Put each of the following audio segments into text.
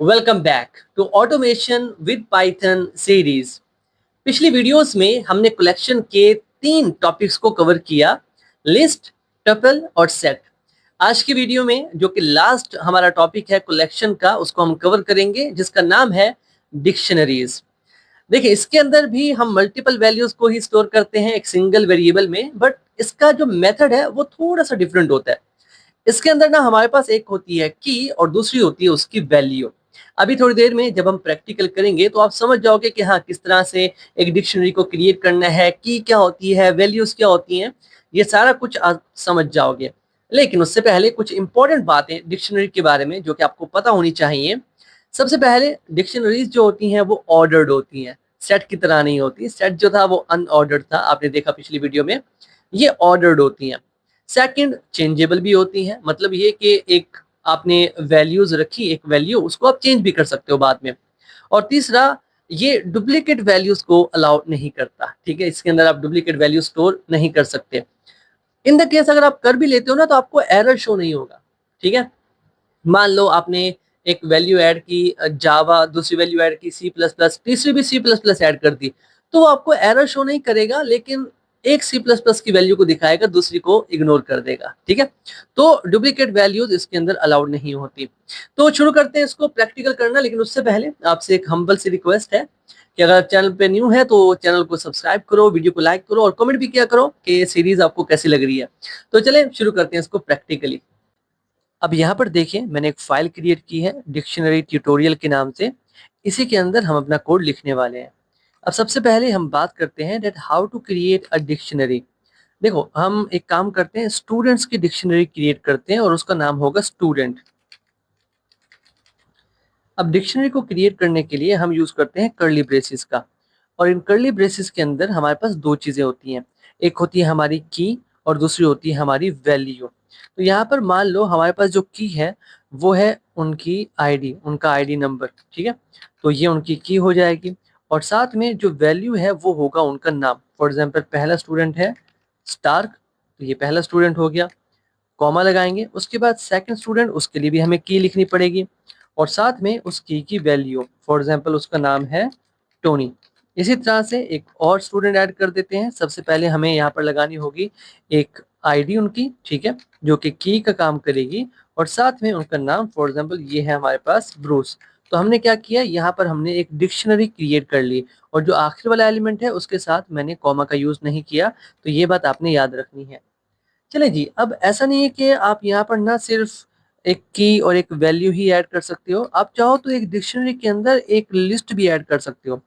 Welcome back to automation with Python series. पिछली videos में हमने कलेक्शन के 3 टॉपिक्स को कवर किया, लिस्ट, टपल और सेट। आज की वीडियो में जो कि लास्ट हमारा टॉपिक है कलेक्शन का, उसको हम कवर करेंगे जिसका नाम है डिक्शनरीज। देखिए, इसके अंदर भी हम मल्टीपल वैल्यूज को ही स्टोर करते हैं एक सिंगल वेरिएबल में, बट इसका जो मेथड है वो थोड़ा सा डिफरेंट होता है। इसके अंदर ना हमारे पास एक होती है की और दूसरी होती है उसकी वैल्यू। अभी थोड़ी देर में जब हम प्रैक्टिकल करेंगे तो आप समझ जाओगे कि हाँ, किस तरह से एक डिक्शनरी को क्रिएट करना है, की क्या होती है, वैल्यूज क्या होती हैं, ये सारा कुछ आप समझ जाओगे। लेकिन उससे पहले कुछ इंपॉर्टेंट बातें डिक्शनरी के बारे में जो कि आपको पता होनी चाहिए। सबसे पहले, डिक्शनरीज जो होती हैं वो ऑर्डर्ड होती हैं, सेट की तरह नहीं होती। सेट जो था वो अनऑर्डर्ड था, आपने देखा पिछली वीडियो में। ये ऑर्डर्ड होती हैं। सेकंड, चेंजेबल भी होती हैं, मतलब ये कि एक आपने वैल्यूज रखी, एक वैल्यू उसको आप चेंज भी कर सकते हो बाद में। और तीसरा, ये डुप्लीकेट वैल्यूज को अलाउ नहीं करता। ठीक है, इसके अंदर आप डुप्लीकेट वैल्यू स्टोर नहीं कर सकते। इन द केस अगर आप कर भी लेते हो ना तो आपको एरर शो नहीं होगा। ठीक है, मान लो आपने एक वैल्यू ऐड की जावा, दूसरी वैल्यू ऐड की सी प्लस प्लस, तीसरी भी सी प्लस प्लस ऐड कर दी, तो वो आपको एरर शो नहीं करेगा, लेकिन एक सी प्लस प्लस की वैल्यू को दिखाएगा, दूसरी को इग्नोर कर देगा। ठीक है, तो डुप्लीकेट वैल्यूज इसके अंदर अलाउड नहीं होती। तो शुरू करते हैं इसको प्रैक्टिकल करना, लेकिन उससे पहले आपसे एक हम्बल सी रिक्वेस्ट है कि अगर आप चैनल पे न्यू है तो चैनल को सब्सक्राइब करो, वीडियो को लाइक करो और कमेंट भी किया करो कि ये सीरीज आपको कैसी लग रही है। तो चलें शुरू करते हैं इसको प्रैक्टिकली। अब यहाँ पर देखिए, मैंने एक फाइल क्रिएट की है डिक्शनरी ट्यूटोरियल के नाम से। इसी के अंदर हम अपना कोड लिखने वाले हैं। अब सबसे पहले हम बात करते हैं that how to create a dictionary. देखो, हम एक काम करते हैं, स्टूडेंट्स की डिक्शनरी क्रिएट करते हैं और उसका नाम होगा स्टूडेंट। अब डिक्शनरी को क्रिएट करने के लिए हम यूज करते हैं कर्ली ब्रेसेस का। और इन कर्ली ब्रेसेस के अंदर हमारे पास दो चीजें होती हैं। एक होती है हमारी की और दूसरी होती है हमारी वैल्यू। तो यहाँ पर मान लो हमारे पास जो की है वो है उनकी आईडी, उनका आईडी नंबर। ठीक है, तो ये उनकी की हो जाएगी। और साथ में जो वैल्यू है वो होगा उनका नाम। फॉर एग्जाम्पल, पहला स्टूडेंट है स्टार्क, तो ये पहला स्टूडेंट हो गया। कॉमा लगाएंगे, उसके बाद सेकंड स्टूडेंट, उसके लिए भी हमें की लिखनी पड़ेगी और साथ में उस की वैल्यू। फॉर एग्जांपल, उसका नाम है टोनी। इसी तरह से एक और स्टूडेंट ऐड कर देते हैं। सबसे पहले हमें यहाँ पर लगानी होगी एक आईडी उनकी, ठीक है, जो कि की का काम करेगी और साथ में उनका नाम। फॉर एग्जांपल, ये है हमारे पास ब्रूस। तो हमने क्या किया, यहाँ पर हमने एक डिक्शनरी क्रिएट कर ली और जो आखिर वाला एलिमेंट है उसके साथ मैंने कॉमा का यूज नहीं किया। तो ये बात आपने याद रखनी है। चले जी, अब ऐसा नहीं है कि आप यहाँ पर ना सिर्फ एक की और एक वैल्यू ही ऐड कर सकते हो, आप चाहो तो एक डिक्शनरी के अंदर एक लिस्ट भी ऐड कर सकते हो।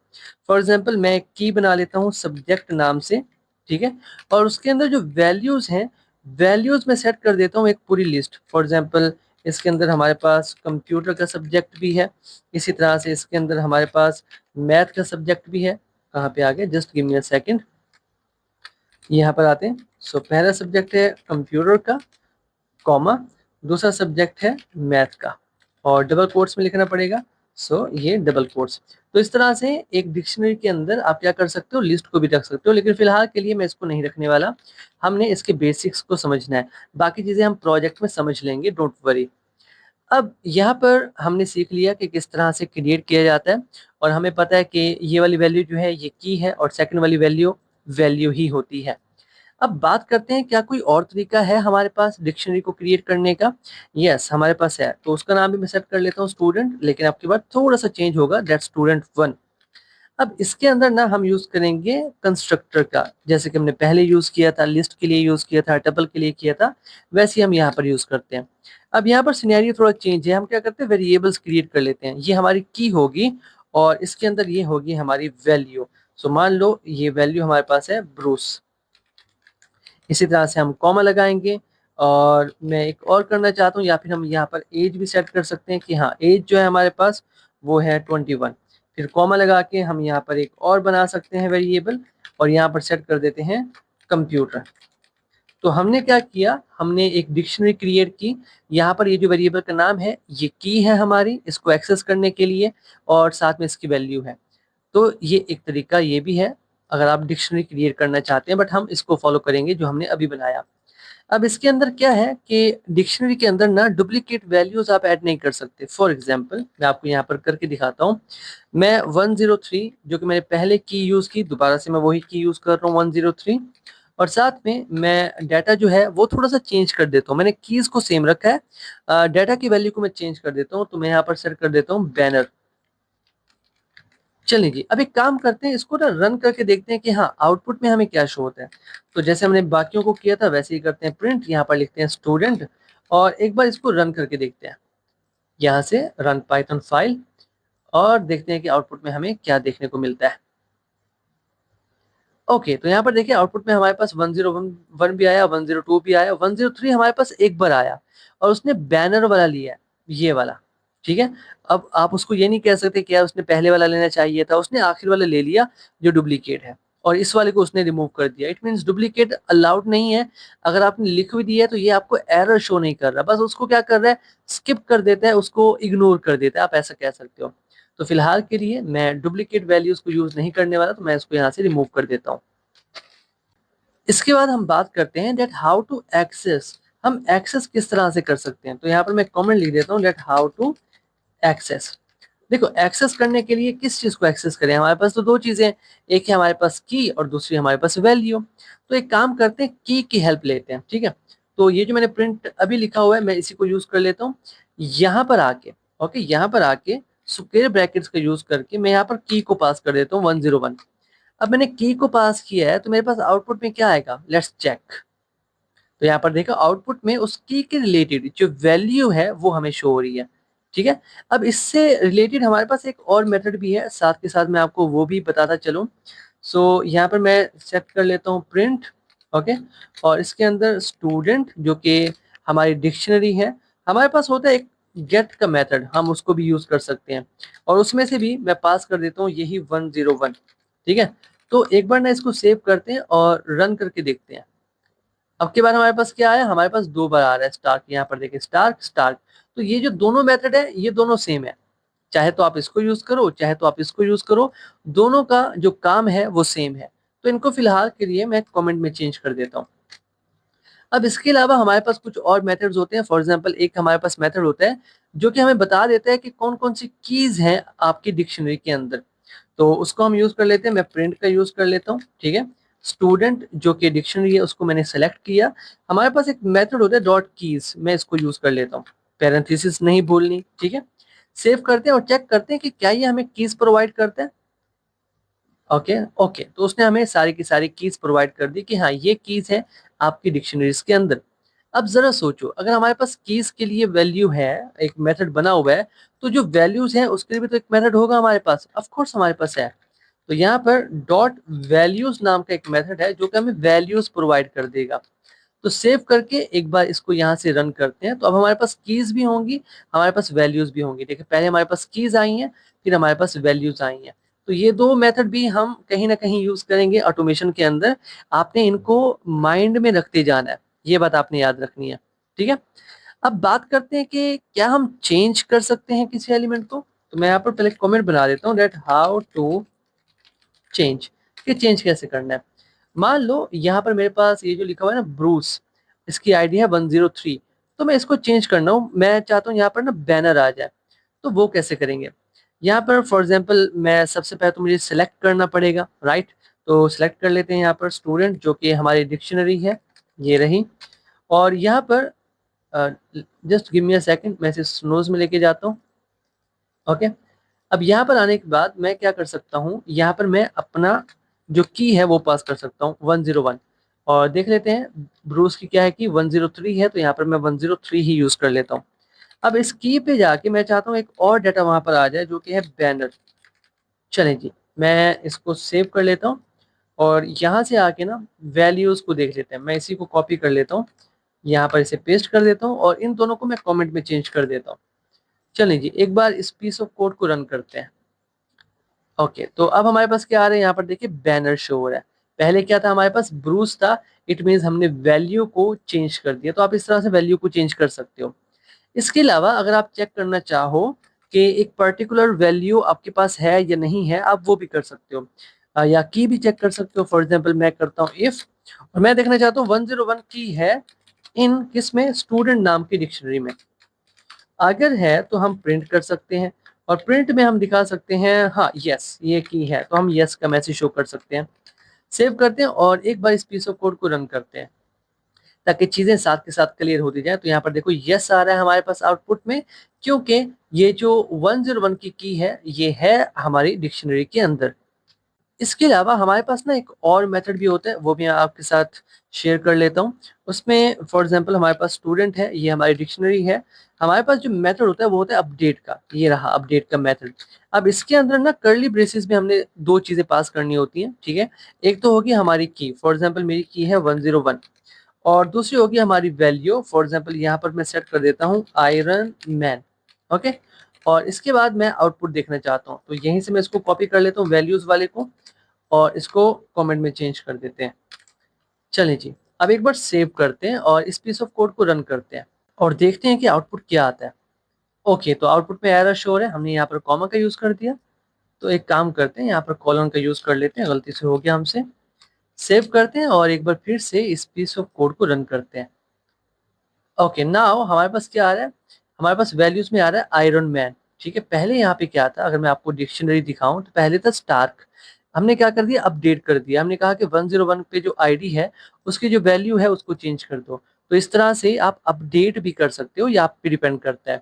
फॉर एग्जांपल, मैं एक की बना लेता हूँ सब्जेक्ट नाम से। ठीक है, और उसके अंदर जो वैल्यूज हैं, वैल्यूज में सेट कर देता हूँ एक पूरी लिस्ट। फॉर एग्जांपल, इसके अंदर हमारे पास कंप्यूटर का सब्जेक्ट भी है। इसी तरह से इसके अंदर हमारे पास मैथ का सब्जेक्ट भी है। कहाँ पे आ गया, just give me a second, यहाँ पर आते हैं। सो पहला सब्जेक्ट है कंप्यूटर का, कॉमा, दूसरा सब्जेक्ट है मैथ का और डबल कोट्स में लिखना पड़ेगा। सो ये डबल कोट्स। तो इस तरह से एक डिक्शनरी के अंदर आप क्या कर सकते हो, लिस्ट को भी रख सकते हो, लेकिन फिलहाल के लिए मैं इसको नहीं रखने वाला। हमने इसके बेसिक्स को समझना है, बाकी चीज़ें हम प्रोजेक्ट में समझ लेंगे, डोंट वरी। अब यहाँ पर हमने सीख लिया कि किस तरह से क्रिएट किया जाता है और हमें पता है कि ये वाली वैल्यू जो है ये की है और सेकंड वाली वैल्यू वैल्यू ही होती है। अब बात करते हैं, क्या कोई और तरीका है हमारे पास डिक्शनरी को क्रिएट करने का? यस, हमारे पास है। तो उसका नाम भी मैं सेट कर लेता हूँ स्टूडेंट, लेकिन आपके बाद थोड़ा सा चेंज होगा, दैट स्टूडेंट 1। अब इसके अंदर ना हम यूज करेंगे कंस्ट्रक्टर का, जैसे कि हमने पहले यूज किया था, लिस्ट के लिए यूज किया था, टपल के लिए किया था, वैसे ही हम यहाँ पर यूज करते हैं। अब यहाँ पर सिनेरियो थोड़ा चेंज है, हम क्या करते हैं, वेरिएबल्स क्रिएट कर लेते हैं। ये हमारी की होगी और इसके अंदर ये होगी हमारी वैल्यू। सो मान लो ये वैल्यू हमारे पास है ब्रूस। इसी तरह से हम कॉमा लगाएंगे और मैं एक और करना चाहता हूँ, या फिर हम यहाँ पर एज भी सेट कर सकते हैं कि हाँ, एज जो है हमारे पास वो है 21। फिर कॉमा लगा के हम यहाँ पर एक और बना सकते हैं वेरिएबल और यहाँ पर सेट कर देते हैं कंप्यूटर। तो हमने क्या किया, हमने एक डिक्शनरी क्रिएट की। यहाँ पर ये जो वेरिएबल का नाम है ये की है हमारी, इसको एक्सेस करने के लिए, और साथ में इसकी वैल्यू है। तो ये एक तरीका ये भी है अगर आप डिक्शनरी क्रिएट करना चाहते हैं, बट हम इसको फॉलो करेंगे जो हमने अभी बनाया। अब इसके अंदर क्या है कि डिक्शनरी के अंदर ना डुप्लीकेट वैल्यूज आप ऐड नहीं कर सकते। फॉर एग्जांपल मैं आपको यहाँ पर करके दिखाता हूँ। मैं 103 जो कि मैंने पहले की यूज की, दोबारा से मैं वही की यूज कर रहा हूँ 103, और साथ में मैं डाटा जो है वो थोड़ा सा चेंज कर देता हूँ। मैंने कीज को सेम रखा है, डाटा की वैल्यू को मैं चेंज कर देता हूँ। तो मैं यहाँ पर सेट कर देता हूँ बैनर। चलिए जी, अब एक काम करते हैं, इसको ना रन करके देखते हैं कि हाँ आउटपुट में हमें क्या शो होता है। तो जैसे हमने बाकियों को किया था वैसे ही करते हैं, प्रिंट यहाँ पर लिखते हैं स्टूडेंट, और एक बार इसको रन करके देखते हैं। यहाँ से रन पाइथन फाइल, और देखते हैं कि आउटपुट में हमें क्या देखने को मिलता है। ओके, तो यहाँ पर देखिए आउटपुट में हमारे पास 101 भी आया, 102 भी आया, 103 हमारे पास एक बार आया, और उसने बैनर वाला लिया है, ये वाला। ठीक है, अब आप उसको ये नहीं कह सकते कि यार उसने पहले वाला लेना चाहिए था, उसने आखिर वाला ले लिया जो डुप्लीकेट है, और इस वाले को उसने रिमूव कर दिया। इट मीन्स डुप्लीकेट अलाउड नहीं है। अगर आपने लिख भी दिया है तो ये आपको एरर शो नहीं कर रहा, बस उसको क्या कर रहा है, स्किप कर देता है, उसको इग्नोर कर देता है, आप ऐसा कह सकते हो। तो फिलहाल के लिए मैं डुप्लीकेट वैल्यूज को यूज नहीं करने वाला, तो मैं इसको यहाँ से रिमूव कर देता हूँ। इसके बाद हम बात करते हैं डेट हाउ टू एक्सेस, हम एक्सेस किस तरह से कर सकते हैं। तो यहाँ पर मैं कमेंट लिख देता हूँ, डेट हाउ टू एक्सेस। देखो, एक्सेस करने के लिए किस चीज को एक्सेस करें, हमारे पास तो दो चीजें हैं, एक है हमारे पास की और दूसरी हमारे पास वैल्यू। तो एक काम करते हैं, की हेल्प लेते हैं। ठीक है, तो ये जो मैंने प्रिंट अभी लिखा हुआ है मैं इसी को यूज कर लेता हूँ। यहाँ पर आके, ओके, यहाँ पर आके स्क्वायर ब्रैकेट्स का यूज करके मैं यहाँ पर की को पास कर देता हूँ 101। अब मैंने की को पास किया है तो मेरे पास आउटपुट में क्या आएगा, लेट्स चेक। तो यहाँ पर देखो आउटपुट में उस की के रिलेटेड जो वैल्यू है वो हमें शो हो रही है। ठीक है, अब इससे रिलेटेड हमारे पास एक और मेथड भी है, साथ के साथ मैं आपको वो भी बताता चलूँ। सो यहाँ पर मैं सेट कर लेता हूँ प्रिंट, ओके, और इसके अंदर स्टूडेंट जो कि हमारी डिक्शनरी है, हमारे पास होता है एक गेट का मेथड, हम उसको भी यूज कर सकते हैं, और उसमें से भी मैं पास कर देता हूँ यही 101। ठीक है, तो एक बार ना इसको सेव करते हैं और रन करके देखते हैं। अब की बार हमारे पास क्या आया, हमारे पास दो बार आ रहा है स्टार्क। यहाँ पर देखिए स्टार्क स्टार्क। तो ये जो दोनों मेथड है ये दोनों सेम है, चाहे तो आप इसको यूज करो चाहे तो आप इसको यूज करो, दोनों का जो काम है वो सेम है। तो इनको फिलहाल के लिए मैं कमेंट में चेंज कर देता हूँ। अब इसके अलावा हमारे पास कुछ और मेथड्स होते हैं। फॉर एग्जांपल एक हमारे पास मेथड होता है जो कि हमें बता देता है कि कौन कौन सी कीज हैं आपकी डिक्शनरी के अंदर। तो उसको हम यूज कर लेते हैं, मैं प्रिंट का यूज कर लेता हूँ। ठीक है, स्टूडेंट जो कि डिक्शनरी है उसको मैंने सेलेक्ट किया। हमारे पास एक मेथड होता है डॉट कीज, मैं इसको यूज कर लेता हूँ, पैरेंथेसिस नहीं भूलनी। ठीक है, सेव करते हैं और चेक करते हैं कि क्या ये हमें कीज प्रोवाइड करता है। ओके ओके, तो उसने हमें सारी की सारी कीज प्रोवाइड कर दी कि हाँ ये कीज है आपकी डिक्शनरीज के अंदर। अब जरा सोचो, अगर हमारे पास कीज के लिए वैल्यू है, एक मेथड बना हुआ है, तो जो वैल्यूज हैं उसके लिए भी तो एक मेथड होगा हमारे पास, ऑफ कोर्स हमारे पास है। तो यहाँ पर डॉट वैल्यूज नाम का एक मेथड है जो कि हमें वैल्यूज प्रोवाइड कर देगा। तो सेव करके एक बार इसको यहाँ से रन करते हैं, तो अब हमारे पास कीज भी होंगी, हमारे पास वैल्यूज भी होंगी। देखिए पहले हमारे पास कीज आई हैं, फिर हमारे पास वैल्यूज आई हैं। तो ये दो मेथड भी हम कहीं ना कहीं यूज करेंगे ऑटोमेशन के अंदर। आपने इनको माइंड में रखते जाना है, ये बात आपने याद रखनी है। ठीक है, अब बात करते हैं कि क्या हम चेंज कर सकते हैं किसी एलिमेंट को। तो मैं यहाँ पर पहले कमेंट बना देता हूँ, डेट हाउ टू चेंज, कि चेंज कैसे करना है। मान लो यहाँ पर मेरे पास ये जो लिखा हुआ है ना ब्रूस, इसकी आईडी है 103, तो मैं इसको चेंज करना हूँ, मैं चाहता हूँ यहाँ पर ना बैनर आ जाए। तो वो कैसे करेंगे, यहाँ पर फॉर एग्जांपल मैं सबसे पहले तो मुझे सिलेक्ट करना पड़ेगा, राइट। तो सिलेक्ट कर लेते हैं यहाँ पर स्टूडेंट जो कि हमारी डिक्शनरी है, ये रही। और यहाँ पर just give me a second, मैं इसे स्नोज में लेके जाता हूँ। ओके, अब यहाँ पर आने के बाद मैं क्या कर सकता हूँ, यहाँ पर मैं अपना जो की है वो पास कर सकता हूँ 101, और देख लेते हैं ब्रूस की क्या है कि 103 है, तो यहाँ पर मैं 103 ही यूज कर लेता हूँ। अब इस की पे जाके मैं चाहता हूँ एक और डाटा वहां पर आ जाए जो कि है बैनर। चलें जी, मैं इसको सेव कर लेता हूँ, और यहाँ से आके ना वैल्यूज को देख लेते हैं। मैं इसी को कॉपी कर लेता हूँ, यहाँ पर इसे पेस्ट कर देता हूँ, और इन दोनों को मैं कॉमेंट में चेंज कर देता हूँ। चलें जी, एक बार इस पीस ऑफ कोड को रन करते हैं। ओके, तो अब हमारे पास क्या आ रहा है, यहाँ पर देखिए बैनर शो हो रहा है। पहले क्या था, हमारे पास ब्रूस था, इट मीन्स हमने वैल्यू को चेंज कर दिया। तो आप इस तरह से वैल्यू को चेंज कर सकते हो। इसके अलावा अगर आप चेक करना चाहो कि एक पर्टिकुलर वैल्यू आपके पास है या नहीं है, आप वो भी कर सकते हो, या की भी चेक कर सकते हो। फॉर एग्जाम्पल मैं करता हूँ इफ, और मैं देखना चाहता हूँ 101 की है इन किसमें, स्टूडेंट नाम की डिक्शनरी में। अगर है तो हम प्रिंट कर सकते हैं, और प्रिंट में हम दिखा सकते हैं हाँ यस ये की है, तो हम यस का मैसेज शो कर सकते हैं। सेव करते हैं और एक बार इस पीस ऑफ कोड को रन करते हैं ताकि चीजें साथ के साथ क्लियर होती जाए। तो यहाँ पर देखो यस आ रहा है हमारे पास आउटपुट में, क्योंकि ये जो 101 की है ये है हमारी डिक्शनरी के अंदर। इसके अलावा हमारे पास ना एक और मेथड भी होता है, वो भी मैं आपके साथ शेयर कर लेता हूँ। उसमें फॉर एग्जांपल हमारे पास स्टूडेंट है, ये हमारी डिक्शनरी है। हमारे पास जो मेथड होता है वो होता है अपडेट का, ये रहा अपडेट का मेथड। अब इसके अंदर ना कर्ली ब्रेसेस में हमने दो चीजें पास करनी होती हैं, ठीक है। एक तो होगी हमारी की, फॉर एग्जाम्पल मेरी की है 101, और दूसरी होगी हमारी वैल्यू। फॉर एग्जाम्पल यहाँ पर मैं सेट कर देता हूँ आयरन मैन, ओके। और इसके बाद मैं आउटपुट देखना चाहता हूँ, तो यहीं से मैं इसको कॉपी कर लेता हूँ वैल्यूज वाले को, और इसको कमेंट में चेंज कर देते हैं। चलिए जी, अब एक बार सेव करते हैं और इस पीस ऑफ कोड को रन करते हैं और देखते हैं कि आउटपुट क्या आता है। ओके, तो आउटपुट में एरर शो है, हमने यहाँ पर कॉमा का यूज कर दिया। तो एक काम करते हैं, यहाँ पर कॉलन का यूज कर लेते हैं, गलती से हो गया हमसे। सेव करते हैं और एक बार फिर से इस पीस ऑफ कोड को रन करते हैं। ओके, नाउ हमारे पास क्या आ रहा है, हमारे पास वैल्यूज में आ रहा है आयरन मैन, ठीक है। पहले यहाँ पे क्या था, अगर मैं आपको डिक्शनरी दिखाऊं तो पहले था स्टार्क। हमने क्या कर दिया, अपडेट कर दिया। हमने कहा कि 101 पे जो आईडी है उसकी जो वैल्यू है उसको चेंज कर दो। तो इस तरह से आप अपडेट भी कर सकते हो, या आप पे डिपेंड करता है।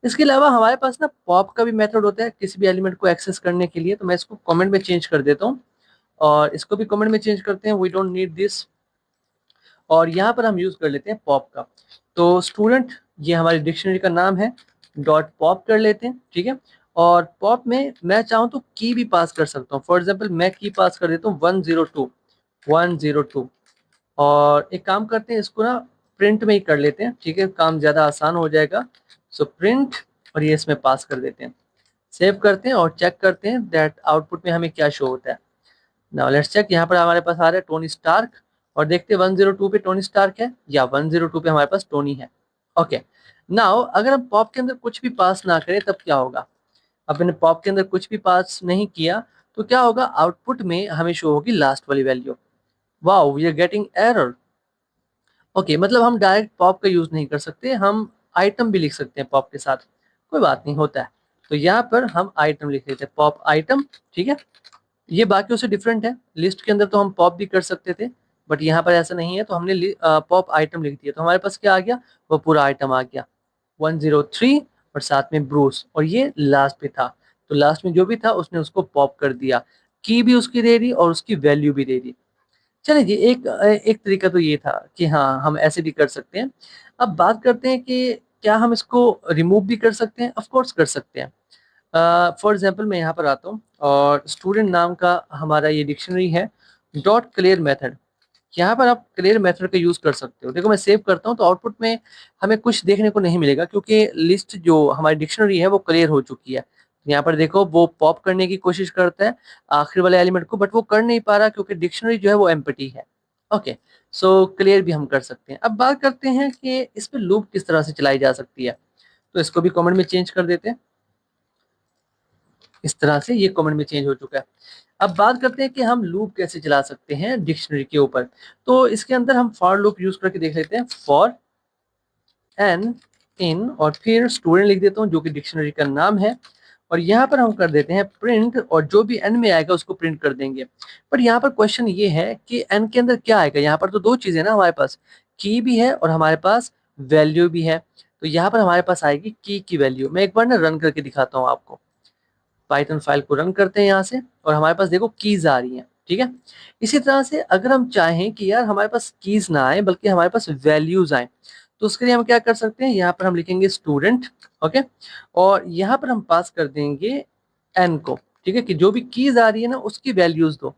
इसके अलावा हमारे पास ना पॉप का भी मेथड होता है किसी भी एलिमेंट को एक्सेस करने के लिए। तो मैं इसको कमेंट में चेंज कर देता हूँ, और इसको भी कमेंट में चेंज करते हैं, वी डोंट नीड दिस। और यहाँ पर हम यूज कर लेते हैं पॉप का। तो स्टूडेंट ये हमारी डिक्शनरी का नाम है, डॉट पॉप कर लेते हैं, ठीक है। और पॉप में मैं चाहूँ तो की भी पास कर सकता हूँ। फॉर एग्जाम्पल मैं की पास कर देता हूँ 102 और एक काम करते हैं, इसको ना प्रिंट में ही कर लेते हैं, ठीक है, काम ज़्यादा आसान हो जाएगा। सो प्रिंट, और ये इसमें पास कर देते हैं। सेव करते हैं और चेक करते हैं दैट आउटपुट में हमें क्या शो होता है। नाउ लेट्स चेक, यहाँ पर हमारे पास आ रहा है टोनी स्टार्क, और देखते हैं 102 पे टोनी स्टार्क है या 102 पे हमारे पास टोनी है। ओके, नाउ अगर हम पॉप के अंदर कुछ भी पास ना करें तब क्या होगा। अब मैंने पॉप के अंदर कुछ भी पास नहीं किया तो क्या होगा, आउटपुट में हमें शो होगी लास्ट वाली value. Wow, we are getting error. Okay, मतलब हम डायरेक्ट पॉप का यूज नहीं कर सकते, हम आइटम भी लिख सकते हैं पॉप के साथ, कोई बात नहीं, होता है। तो यहाँ पर हम आइटम लिख लेते हैं, पॉप आइटम, ठीक है। ये बाकियों से डिफरेंट है, लिस्ट के अंदर तो हम पॉप भी कर सकते थे, बट यहाँ पर ऐसा नहीं है, तो हमने पॉप आइटम लिख दिया। तो हमारे पास क्या आ गया, वो पूरा आइटम आ गया 103, और साथ में ब्रूस, और ये लास्ट पे था। तो लास्ट में जो भी था उसने उसको पॉप कर दिया, की भी उसकी दे दी और उसकी वैल्यू भी दे दी। चलिए जी, एक तरीका तो ये था कि हाँ हम ऐसे भी कर सकते हैं। अब बात करते हैं कि क्या हम इसको रिमूव भी कर सकते हैं। ऑफ कोर्स कर सकते हैं। फॉर एग्जाम्पल मैं यहाँ पर आता हूँ और स्टूडेंट नाम का हमारा ये डिक्शनरी है, डॉट क्लियर मेथड। यहाँ पर आप क्लियर मेथड का यूज कर सकते हो। देखो मैं सेव करता हूँ तो आउटपुट में हमें कुछ देखने को नहीं मिलेगा, क्योंकि लिस्ट जो हमारी डिक्शनरी है वो क्लियर हो चुकी है। यहाँ पर देखो वो पॉप करने की कोशिश करता है आखिर वाले एलिमेंट को, बट वो कर नहीं पा रहा क्योंकि डिक्शनरी जो है वो एम्प्टी है। ओके, सो क्लियर भी हम कर सकते हैं। अब बात करते हैं कि इस पर लूप किस तरह से चलाई जा सकती है। तो इसको भी कमेंट में चेंज कर देते हैं, इस तरह से ये कमेंट में चेंज हो चुका है। अब बात करते हैं कि हम लूप कैसे चला सकते हैं डिक्शनरी के ऊपर। तो इसके अंदर हम फॉर लूप यूज करके देख लेते हैं। फॉर एन इन, और फिर स्टूडेंट लिख देता हूँ जो कि डिक्शनरी का नाम है, और यहाँ पर हम कर देते हैं प्रिंट, और जो भी एन में आएगा उसको प्रिंट कर देंगे। पर यहाँ पर क्वेश्चन ये है कि एन के अंदर क्या आएगा। यहाँ पर तो दो चीजें ना, हमारे पास की भी है और हमारे पास वैल्यू भी है। तो यहाँ पर हमारे पास आएगी की वैल्यू। मैं एक बार ना रन करके दिखाता हूँ आपको। पाइथन फाइल को रन करते हैं यहाँ से, और हमारे पास देखो कीज आ रही हैं, ठीक है। इसी तरह से अगर हम चाहें कि यार हमारे पास कीज ना आए बल्कि हमारे पास वैल्यूज आए, तो उसके लिए हम क्या कर सकते हैं, यहाँ पर हम लिखेंगे स्टूडेंट, ओके, और यहाँ पर हम पास कर देंगे एन को, ठीक है, कि जो भी कीज आ रही है ना उसकी वैल्यूज दो।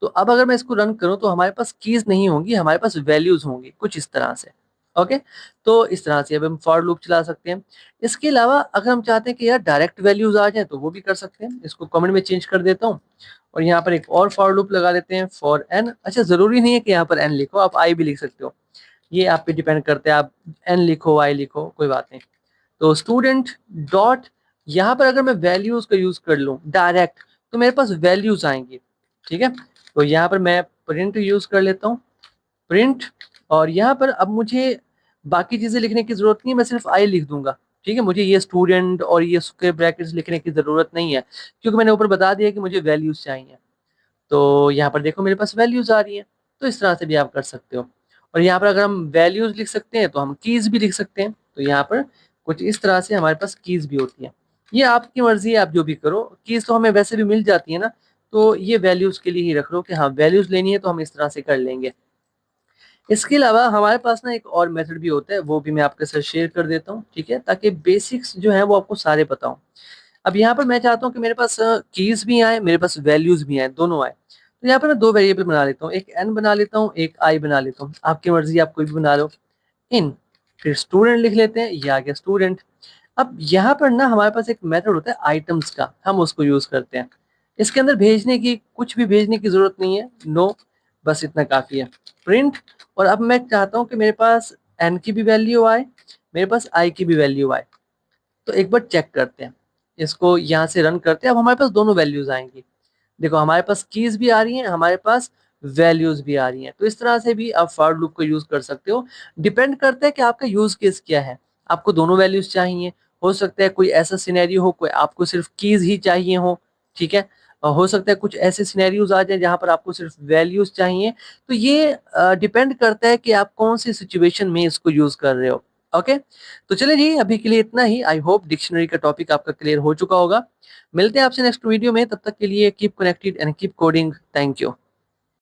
तो अब अगर मैं इसको रन करूं तो हमारे पास कीज नहीं होंगी, हमारे पास वैल्यूज होंगी कुछ इस तरह से। ओके, तो इस तरह से अब हम फॉर लूप चला सकते हैं। इसके अलावा अगर हम चाहते हैं कि यार डायरेक्ट वैल्यूज आ जाए तो वो भी कर सकते हैं। इसको कमेंट में चेंज कर देता हूँ, और यहाँ पर एक और फॉर लूप लगा देते हैं, फॉर एन। अच्छा, जरूरी नहीं है कि यहाँ पर एन लिखो, आप आई भी लिख सकते हो, ये आप पे डिपेंड करता है, आप एन लिखो आई लिखो कोई बात नहीं। तो स्टूडेंट डॉट, यहाँ पर अगर मैं वैल्यूज का यूज कर लूँ डायरेक्ट तो मेरे पास वैल्यूज आएंगी, ठीक है। तो यहाँ पर मैं प्रिंट यूज कर लेता हूँ, प्रिंट, और यहाँ पर अब मुझे बाकी चीज़ें लिखने की ज़रूरत नहीं है, मैं सिर्फ आई लिख दूँगा, ठीक है? मुझे ये स्टूडेंट और ये स्क्वेयर ब्रैकेट्स लिखने की ज़रूरत नहीं है, क्योंकि मैंने ऊपर बता दिया कि मुझे वैल्यूज़ चाहिए। तो यहाँ पर देखो मेरे पास वैल्यूज़ आ रही हैं, तो इस तरह से भी आप कर सकते हो। और यहाँ पर अगर हम वैल्यूज़ लिख सकते हैं, तो हम कीज़ भी लिख सकते हैं। तो यहाँ पर कुछ इस तरह से हमारे पास कीज़ भी होती हैं। ये आपकी मर्ज़ी है, आप जो भी करो। कीज़ तो हमें वैसे भी मिल जाती है ना, तो ये वैल्यूज़ के लिए ही रख लो कि हाँ, वैल्यूज़ लेनी है तो हम इस तरह से कर लेंगे। इसके अलावा हमारे पास ना एक और मेथड भी होता है, वो भी मैं आपके साथ शेयर कर देता हूँ, ठीक है? ताकि बेसिक्स जो हैं वो आपको सारे पता हों। अब यहाँ पर मैं चाहता हूँ कि मेरे पास कीज़ भी आएँ, मेरे पास वैल्यूज़ भी आएँ, दोनों आएँ। तो यहाँ पर मैं 2 वेरिएबल बना लेता हूँ, एक n बना लेता हूँ, एक i बना लेता हूँ। आपकी मर्ज़ी आप कोई भी बना लो। इन, फिर स्टूडेंट लिख लेते हैं, ये आ गया स्टूडेंट। अब यहाँ पर ना हमारे पास एक मेथड होता है आइटम्स का, हम उसको यूज़ करते हैं। इसके अंदर भेजने की कुछ भी भेजने की ज़रूरत नहीं है, नो, बस इतना काफ़ी है। प्रिंट, और अब मैं चाहता हूँ कि मेरे पास n की भी वैल्यू आए, मेरे पास i की भी वैल्यू आए। तो एक बार चेक करते हैं, इसको यहाँ से रन करते हैं। अब हमारे पास दोनों वैल्यूज़ आएँगी। देखो हमारे पास कीज़ भी आ रही हैं, हमारे पास वैल्यूज़ भी आ रही हैं। तो इस तरह से भी आप फॉर लूप को यूज़ कर सकते हो। डिपेंड करता है कि आपका यूज़ केस क्या है। आपको दोनों वैल्यूज़ चाहिए, हो सकता है कोई ऐसा सिनेरियो हो, कोई आपको सिर्फ़ कीज़ ही चाहिए हो, ठीक है? हो सकता है कुछ ऐसे सिनेरियोज़ आ जाएँ जहाँ पर आपको सिर्फ़ वैल्यूज़ चाहिए। तो ये डिपेंड करता है कि आप कौन-सी सिचुएशन में इसको यूज़ कर रहे हो। ओके? तो चलिए जी, अभी के लिए इतना ही। आई होप डिक्शनरी का टॉपिक आपका क्लियर हो चुका होगा। मिलते हैं आपसे नेक्स्ट वीडियो में, तब तक के लिए keep connected and keep coding. Thank you.